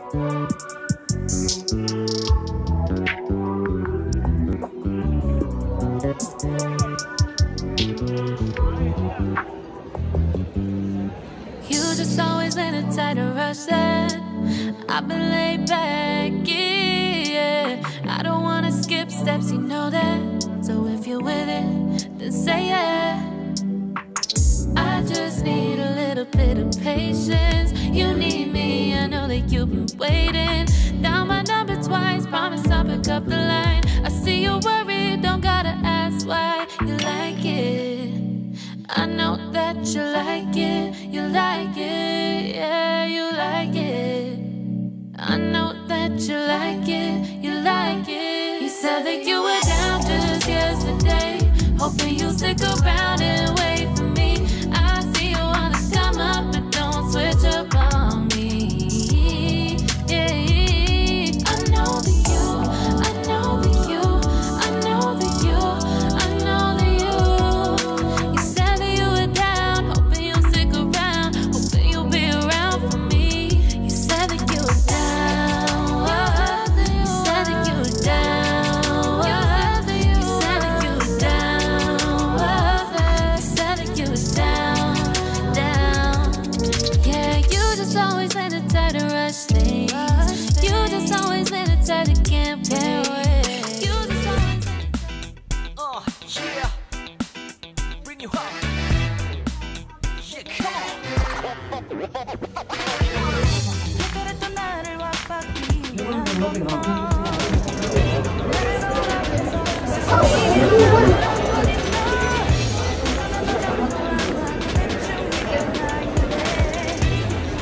You just always been a tight rush that I've been laid back, yeah. I don't wanna skip steps, you know that. So if you're with it, then say yeah. I just need a little bit of patience. You need me, I know that you've been waiting. Down my number twice, promise I'll pick up the line. I see you worried, don't gotta ask why. You like it, I know that you like it. You like it, yeah, you like it. I know that you like it, you like it. You said that you were down just yesterday, hoping you'll stick around and wait for me. I see you wanna come up, but don't switch up on me. Yeah, I know that you, I know that you, I know that you, I know that you. You said that you were down, hoping you'll stick around, hoping you'll be around for me. You said that you were down, you said that you were down, you said that you were down, you said that you were down, down. Yeah, you just always been a type to rush things. You just always been a type that can't wait. You just always yeah. Bring you home. Yeah,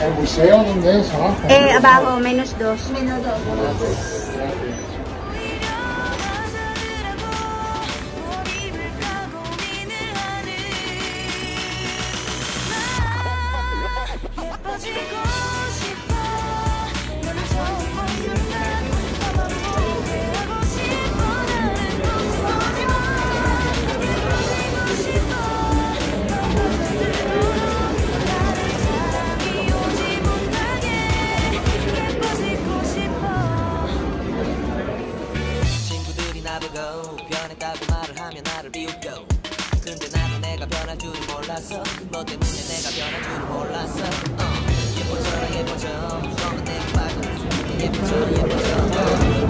El museo, ¿dónde es? Abajo, -2. 친구들이 나보고 변했다고 말을 하면 나를 비웃고, 근데 나도 내가 변할 줄은 몰랐어. 너 때문에 내가 변할 줄은 몰랐어. 예뻐져라 예뻐져, 너는 내게 빠져. 예뻐져라 예뻐져,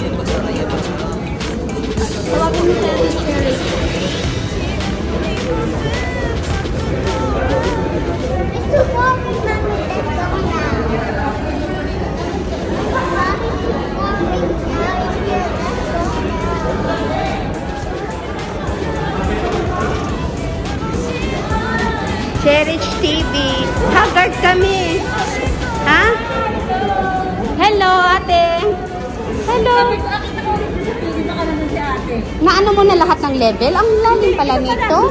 예뻐져라 예뻐져. Cherich TV. Haggard kami. Ha? Hello, ate. Hello. Naano mo na lahat ng level? Ang lalim pala nito.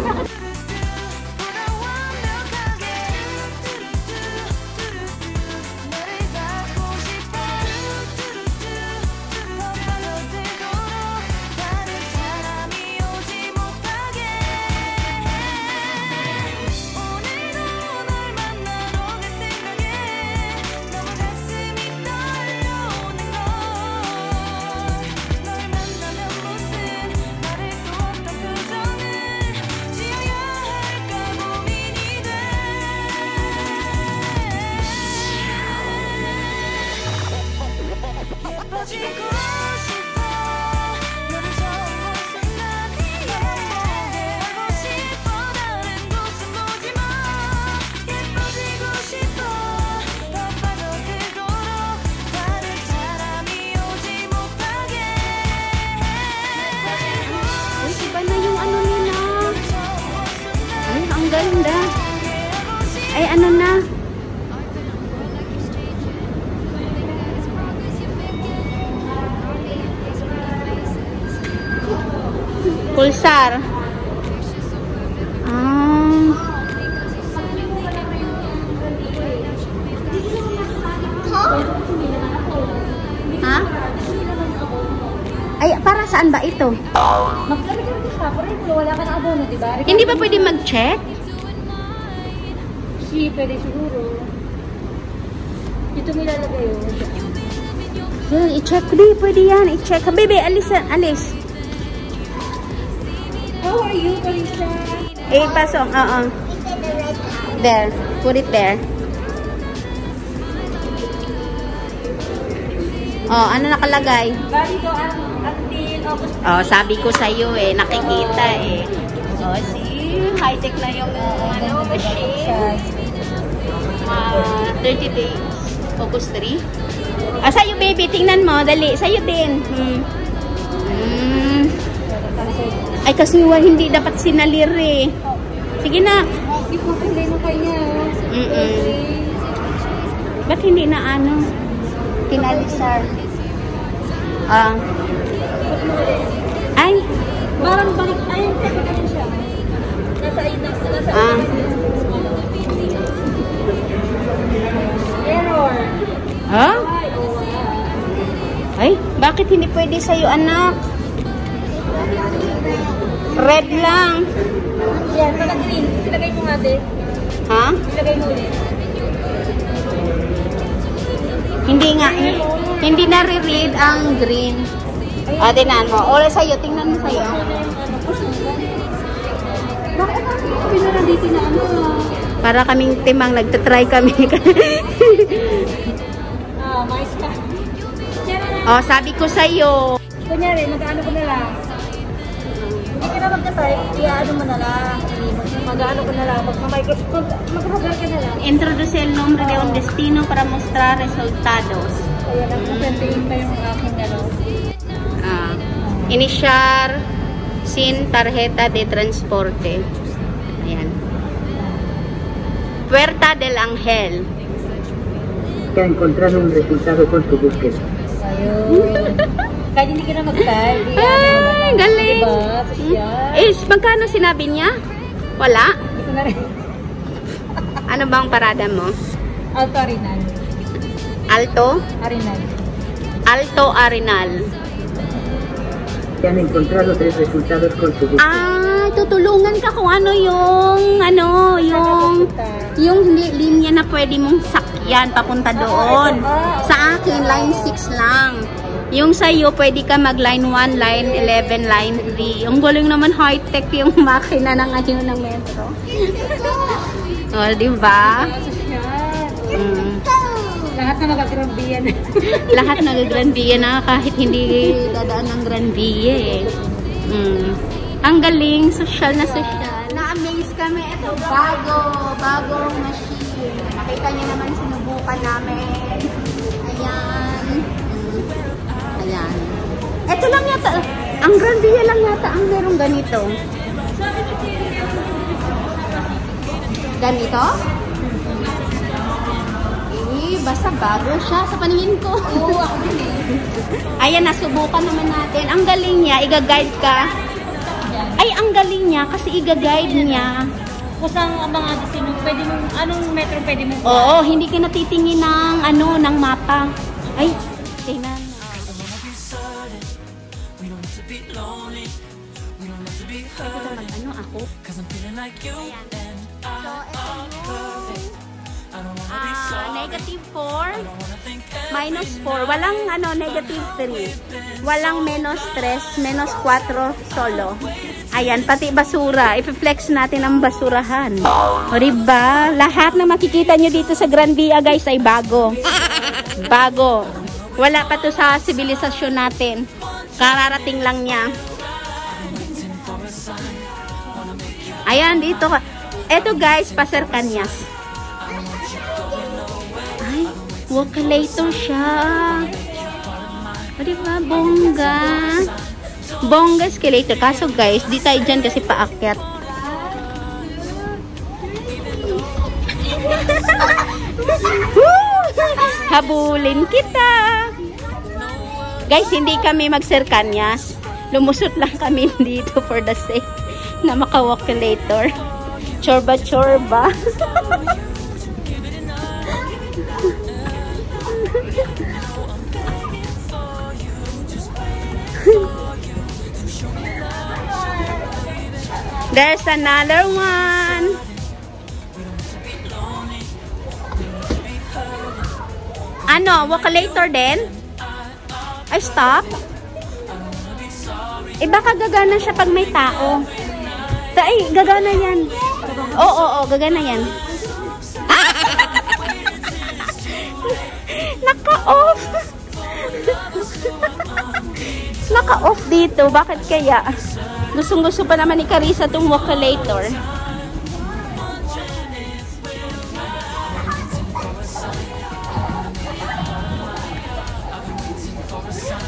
Ganda. Ay, ano na? Pulsar. Ha? Ay, para saan ba ito? Hindi ba pwede mag-check? Pwede siguro. Dito nilalagay yun. Yan, i-check. Pwede yan. I-check. Baby, alis. How are you, Parisa? Pasok. There. Put it there. Oh, ano nakalagay? Valid until August. Oh, sabi ko sa iyo nakikita Oh, see? High-tech na yung machine. 30 days. August 3. Sa'yo, baby. Tingnan mo. Dali. Sa'yo din. Ay, kasi hindi dapat sinalir Sige na. Hindi po kulay mo kanya. Ba't hindi na tinalisar? Ay. Parang balik. Ayun, ano siya. Nasa error. Huh? Ay, bakit hindi pwede sa'yo, anak? Red lang. Yan, pala green. Silagay mo nga, de. Ha? Silagay mo ulit. Hindi nga. Hindi na-read ang green. Tingnan mo. Oras sa'yo. Tingnan mo sa'yo. Bakit ako pinaranditi na Para kaming timang nagtatry kami. mais ka. Oh, sabi ko sa'yo. Kunyari, mag-ano ko na lang. Hindi ka na magka-type, i-ano mo na lang. Mag-ano ko na lang. Mag-microscope, mag-program ka na lang. Introduce el nombre de un destino para mostrar resultados. Kaya lang, kusentiin pa yung aking Initiar sin tarjeta de transporte. Ayan. Puerta del Ángel. Que ha encontrado un resultado con tu búsqueda. Ayun. Kahit hindi ka na mag-type. Ay, galing. Diba? Social. Magkano sinabi niya? Wala? Hindi ko na rin. Ano bang parada mo? Alto Arenal. Alto? Arenal. Alto Arenal. Que han encontrado 3 resultados con tu búsqueda. Tutulungan ka kung ano yung linya na pwede mong sakyan papunta doon. Sa akin, line 6 lang. Yung sa'yo, pwede ka mag line 1, line 11, line 3. Yung galing naman high-tech yung makina ng ngayon ng metro. Oh, diba? Lahat na mag-Grand Via na. Lahat nag-Grand Via na kahit hindi dadaan ng Grand Via Ang galing, social na social. Na-amaze kami. Ito, bagong machine. Nakita niyo naman, sinubukan namin. Ayan. Ito lang yata, ang Grand Via lang yata ang merong ganito. Ganito? Basta bago siya sa paningin ko. Oo, ako din Ayan, nasubukan naman natin. Ang galing niya, i-guide ka. Ay, ang galing niya kasi i-guide niya. Kusang mga destino, pwede mong, anong metro pwede mong? Oo, hindi ka natitingin ng mapa. Ay, tingnan. Ako? Negative 4, minus 4, walang negative 3, walang menos 3, menos 4 solo. Ayan, pati basura, ipiflex natin ang basurahan. O diba? Lahat na makikita nyo dito sa Grand Via guys ay bago. Bago. Wala pa to sa sibilisasyon natin. Kararating lang niya. Ayan, dito. Eto guys, Pasir Kanyas. Ay, Walkalator siya. O diba, bongga. Bongga escalator. Kaso guys, di tayo dyan kasi paakyat. Habulin kita. Guys, hindi kami mag-Sir Kanyas. Lumusot lang kami dito for the sake na maka-walkalator. Chorba-chorba. There's another one. Ano, walkalator din? Ay, stop. Eh, baka gagana siya pag may tao. Ay, gagana yan. Oo, gagana yan. Naka-off. Naka-off dito. Bakit kaya? Gustong-gusto pa naman ni Carissa itong vocalator.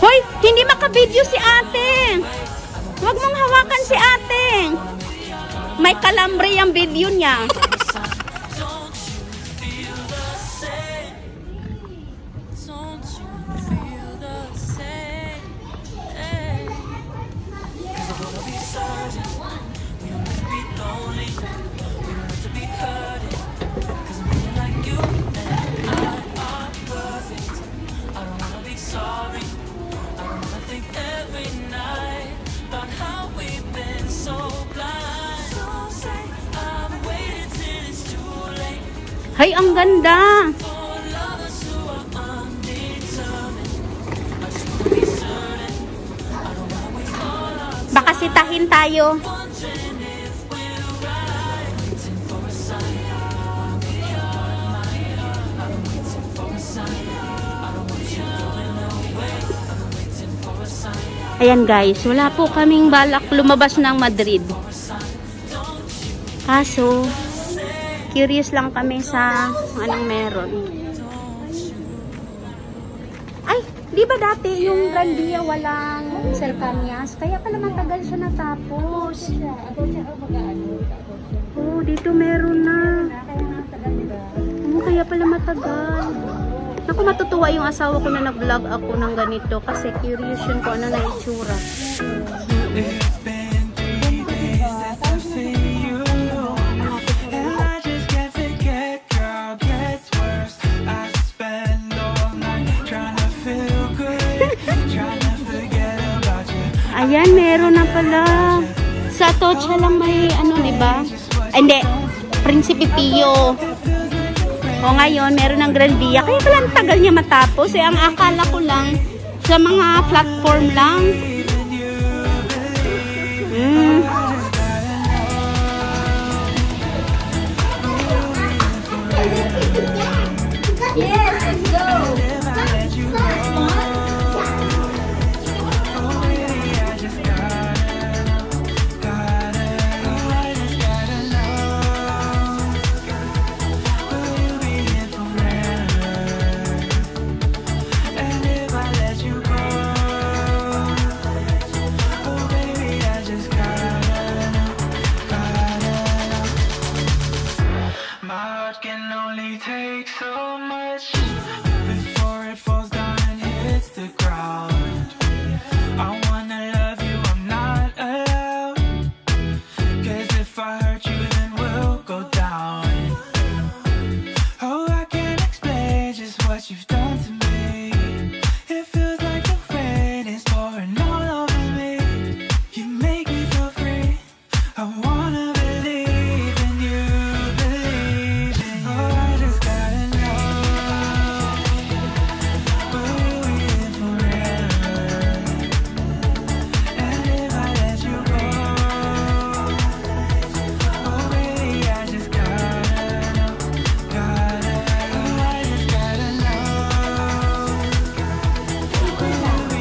Hoy! Hindi maka-video si ate! Huwag mong hawakan si ate! May kalambre yung video niya. Hay, ang ganda! Baka sitahin tayo. Ayan guys, wala po kaming balak lumabas ng Madrid. Kaso, curious lang kami sa anong meron. Ay, di ba dati yung Grandia walang Cercanías? Kaya pala matagal siya natapos. Oh, dito meron na. Oh, kaya pala matagal. Naku, matutuwa yung asawa ko na nag-vlog ako ng ganito kasi curious yun kung ano na itsura. Ayan, meron na pala. Sa Atocha lang may ano, diba? Hindi, Principe Pio. O ngayon, meron ng Gran Via. Kaya pala ang tagal niya matapos. Eh, ang akala ko lang, sa mga platform lang. Yes, let's go.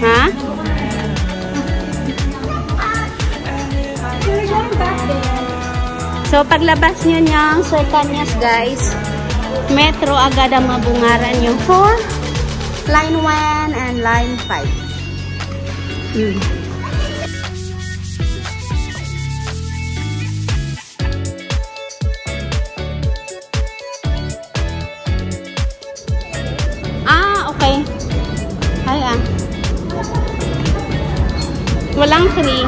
Ha? So, paglabas nyo niyang Cercanías, guys, metro agad ang mabungaran nyo for line 1 and line 5. Okay. Ay, walang free.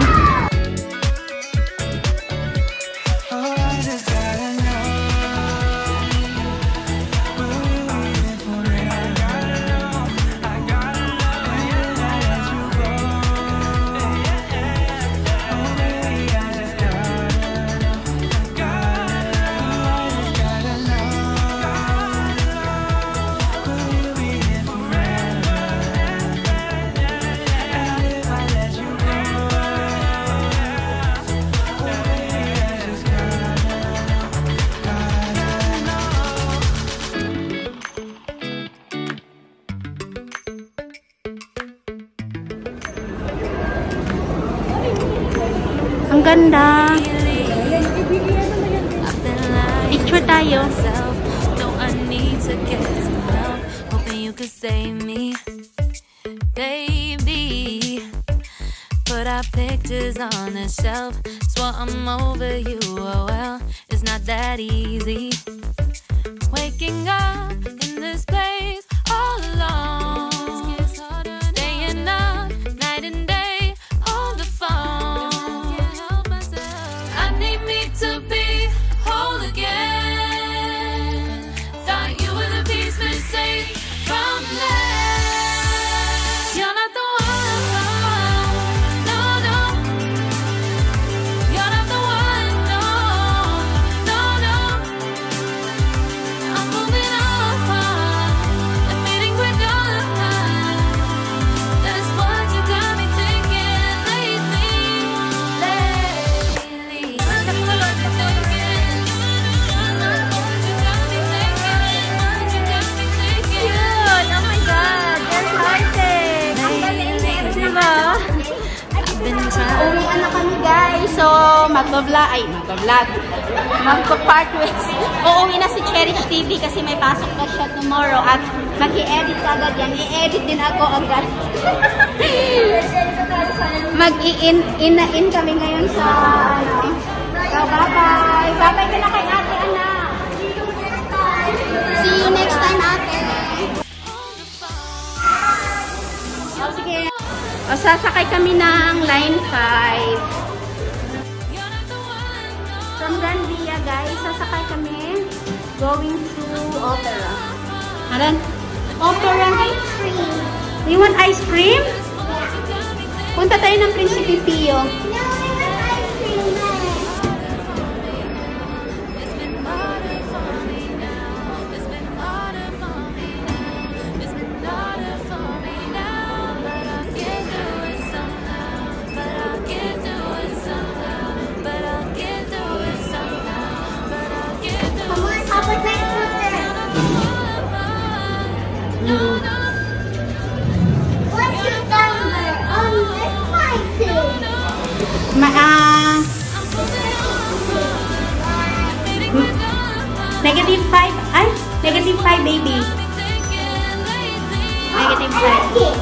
ganda. Picture tayo. Don't I need to get some help? Hoping you could save me, baby. Put our pictures on the shelf. Swore I'm over you. Oh well, it's not that easy. Waking up in this place all alone. Staying up night and day on the phone. I need me to be whole again. Thought you were the piece missing from there. You're not the one. No, no. You're not the one. No, no, no. I'm moving on, admitting we're done. That's what you got me thinking lately. That's what you got me thinking. What you got me thinking. Cute! Oh my God! Very hearted! Ang galing! Diba? I've been trying. Uwian na kami guys. So, magpa-vlog. Magpa-part ways. Uuwi na si Cherish TV kasi may pasok na siya tomorrow. At mag-i-edit agad yan. I-edit din ako agad. Mag-i-in kami ngayon sa ano. So, bye-bye. Bye-bye ka na kay ate, anak. See you next time, ate. Oh, sige. O, sasakay kami ng Line 5. From Granvia, guys, sasakay kami going to Opera. Aran? Opera ice cream. You want ice cream? Punta tayo ng Prinsipe Pio. -5. Ay, -5, baby. -5.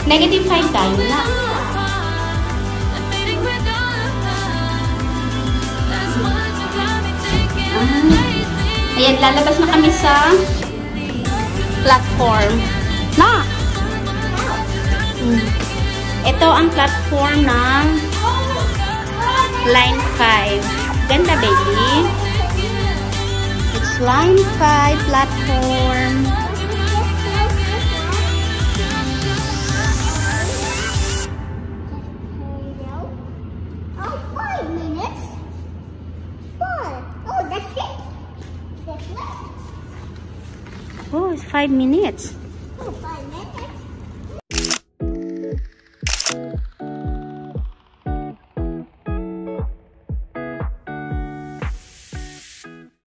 -5 tayo na. Ayan, lalabas na kami sa platform. Na! Ito ang platform ng Line 5. Ganda, baby. It's Line 5 platform. Oh, 5 minutes. 4. Oh, that's it. That's it. Oh, it's 5 minutes.